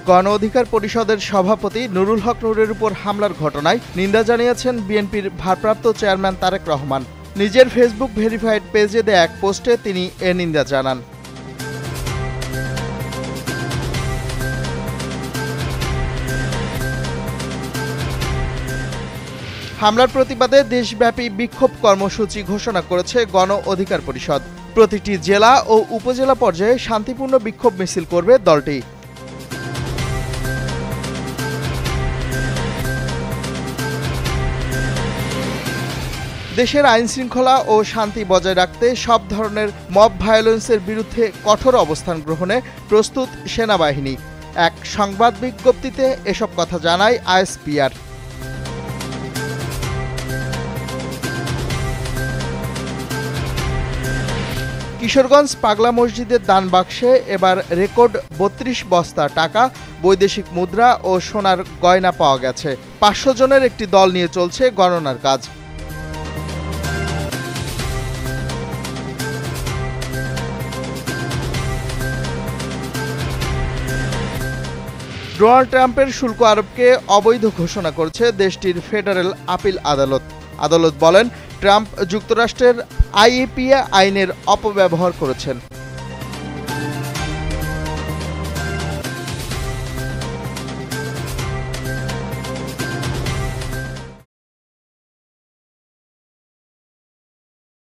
গণ অধিকার পরিষদের সভাপতি নুরুল হক নূরের উপর হামলার ঘটনায় নিন্দা জানিয়েছেন বিএনপির ভারপ্রাপ্ত চেয়ারম্যান তারেক রহমান। নিজের ফেসবুক ভেরিফাইড পেজে দেয়া এক পোস্টে তিনি এ নিন্দা জানান। হামলার প্রতিবাদে দেশব্যাপী বিক্ষোভ কর্মসূচি ঘোষণা করেছে গণ অধিকার পরিষদ। প্রতিটি জেলা ও উপজেলা পর্যায়ে শান্তিপূর্ণ বিক্ষোভ মিছিল করবে দলটি। দেশের আইন শৃঙ্খলা ও শান্তি বজায় রাখতে সব ধরনের মব ভায়োলেন্সের বিরুদ্ধে কঠোর অবস্থান গ্রহণে প্রস্তুত সেনাবাহিনী। এক সংবাদ বিজ্ঞপ্তিতে এসব কথা জানায় আইএসপিআর। কিশোরগঞ্জ পাগলা মসজিদের দান বাক্সে এবার রেকর্ড ৩২ বস্তা টাকা, বৈদেশিক মুদ্রা ও সোনার গয়না পাওয়া গেছে। ৫০০ জনের একটি দল নিয়ে চলছে গণনার কাজ। ডোনাল্ড ট্রাম্পের শুল্ক আরোপকে অবৈধ ঘোষণা করেছে দেশটির ফেডারেল আপিল আদালত। আদালত বলেন, ট্রাম্প যুক্তরাষ্ট্রের আইইপিএ আইনের অপব্যবহার করেছেন।